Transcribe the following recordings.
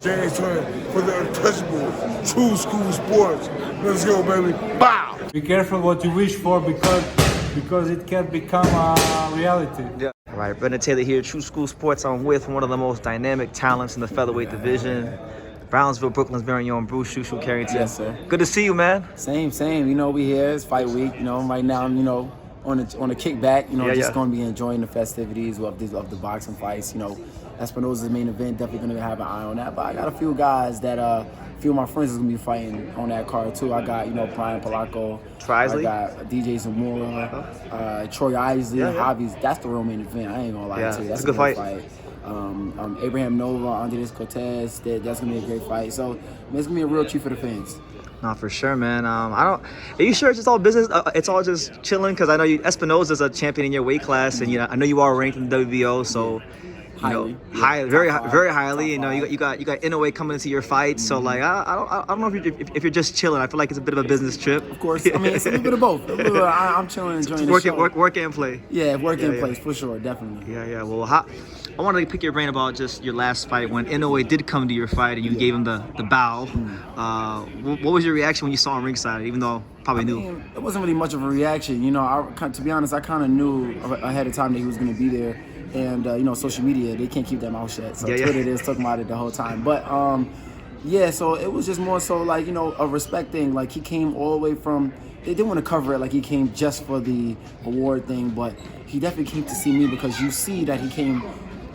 James Twin for the untouchable True School Sports. Let's go, baby. Bow! Be careful what you wish for because it can become a reality. Yeah. All right, Brendan Taylor here, True School Sports. I'm with one of the most dynamic talents in the featherweight division. Brownsville, Brooklyn's very own Shu Shu, Carrington. Yes, sir. Good to see you, man. Same. You know, we here. It's fight week. You know, right now, you know, on a kickback. You know, going to be enjoying the festivities of the boxing fights. You know, Espinoza's main event. Definitely going to have an eye on that. But I got a few guys that a few of my friends is going to be fighting on that card too. I got, you know, Brian Palaco. Trisley. I got DJ Zamora, Troy Isley, Hobbies. That's the real main event. I ain't gonna lie to you. That's a good fight. Abraham Nova, Andres Cortez. That's gonna be a great fight. So it's gonna be a real treat for the fans. No, for sure, man. Are you sure it's just all business? It's all just chilling? Because I know Espinoza's a champion in your weight class, and I know you are ranked in the WBO, so. Highly. Very highly. You know, you got Inoue coming into your fight, so like I don't know if you're just chilling. I feel like it's a bit of a business trip. Of course, I mean it's a little bit of both. I'm chilling, enjoying the show. Work and play. Yeah, work and play for sure, definitely. Yeah. Well, I wanted to pick your brain about just your last fight when Inoue did come to your fight and you gave him the bow. What was your reaction when you saw him ringside? Even though probably knew it wasn't really much of a reaction. You know, to be honest, I kind of knew ahead of time that he was going to be there. And, you know, social media, they can't keep their mouth shut. So Twitter is talking about it the whole time. But, yeah, so it was just more so like, you know, a respect thing. Like, he came all the way from, they didn't want to cover it like he came just for the award thing. But he definitely came to see me because you see that he came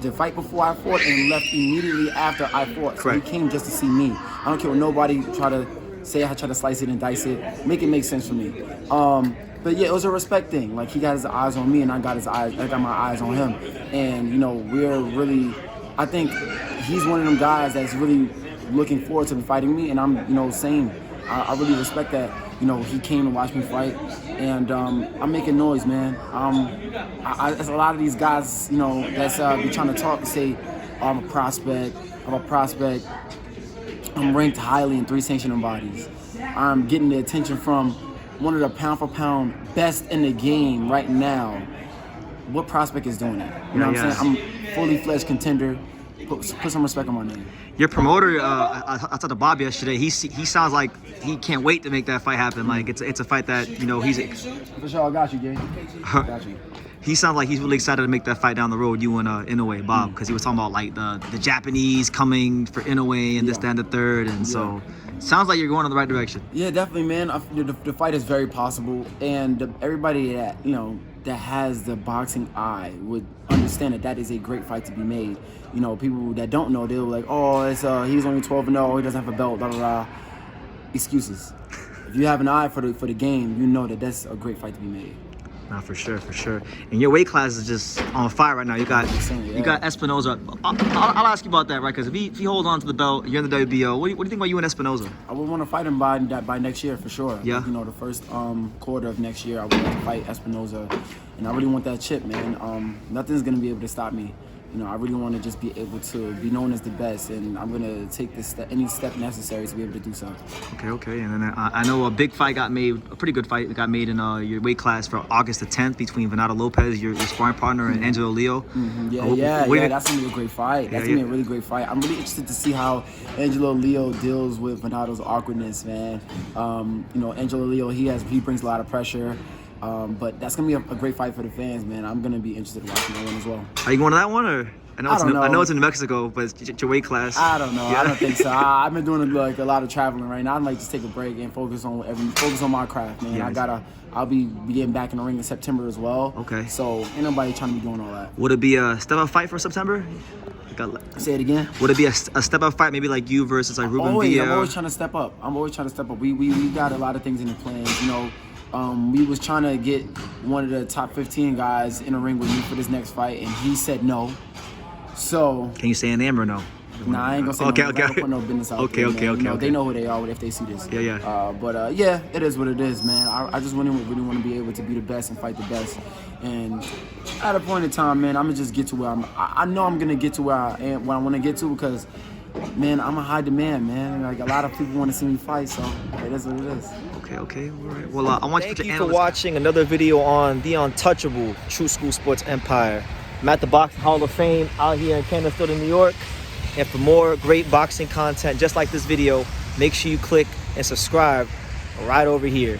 the fight before I fought and left immediately after I fought. So he came just to see me. I don't care what nobody try to say. I try to slice it and dice it. Make it make sense for me. But yeah, it was a respect thing. Like he got his eyes on me, and I got my eyes on him. And you know, we're really, I think he's one of them guys that's really looking forward to fighting me, and I'm, you know, same. I really respect that. You know, he came to watch me fight, and I'm making noise, man. There's a lot of these guys, you know, that's be trying to talk and say, oh, I'm a prospect. I'm ranked highly in 3 sanctioning bodies. I'm getting the attention from one of the pound-for-pound best in the game right now. What prospect is doing that? You know what I'm saying? I'm fully fledged contender. Put some respect on my name. Your promoter, I talked to Bob yesterday. He sounds like he can't wait to make that fight happen. Like it's a fight that, you know, he's. For sure, I got you, Jay. Got you. He sounds like he's really excited to make that fight down the road, you and Inoue, Bob, because he was talking about like the Japanese coming for Inoue and this, that, and the third, and so sounds like you're going in the right direction. Yeah, definitely, man. The fight is very possible, and everybody that that has the boxing eye would understand that is a great fight to be made. You know, people that don't know, they'll be like, oh, it's he's only 12-0, he doesn't have a belt, blah blah blah. Excuses. If you have an eye for the game, you know that's a great fight to be made. Nah, for sure. And your weight class is just on fire right now. You got Espinoza. I'll ask you about that, right? Because if he holds on to the belt, you're in the WBO. What do you think about you and Espinoza? I would want to fight him by next year for sure. Yeah. You know, the first quarter of next year, I would like to fight Espinoza, and I really want that chip, man. Nothing's gonna be able to stop me. You know, I really want to just be able to be known as the best, and I'm gonna take any step necessary to be able to do so. Okay. And then I know a big fight got made, a pretty good fight got made in your weight class for August the 10th between Venado Lopez, your sparring partner, and Angelo. Yeah. That's gonna be a great fight. That's gonna be a really great fight. I'm really interested to see how Angelo Leo deals with Venado's awkwardness, man. You know, Angelo Leo, he brings a lot of pressure. But that's gonna be a great fight for the fans, man. I'm gonna be interested in watching that one as well. Are you going to that one, or I know it's in Mexico, but it's your weight class. I don't know. Yeah. I don't think so. I've been doing like a lot of traveling right now. I'd like to take a break and focus on my craft, man. Yes. I'll be getting back in the ring in September as well. Okay. So ain't nobody trying to be doing all that. Would it be a step-up fight for September? Say it again. Would it be a step-up fight, maybe like you versus like Ruben Villa? I'm always trying to step up. We got a lot of things in the plans, you know. We was trying to get one of the top 15 guys in a ring with me for this next fight, and he said no. So can you say a name or no? Nah, I ain't gonna say okay. I don't put no business out there, man. You know, they know who they are if they see this. Yeah. Yeah, it is what it is, man. I just really want to be able to be the best and fight the best. And at a point in time, man, I'm gonna just get to where I know I'm gonna get to where I want to get to because, man, I'm a high demand, man. Like a lot of people want to see me fight, so it is what it is. Okay, all right. Well, I want you to thank you for watching another video on the untouchable True School Sports Empire. I'm at the Boxing Hall of Fame out here in Canterbury, New York. And for more great boxing content just like this video, make sure you click and subscribe right over here.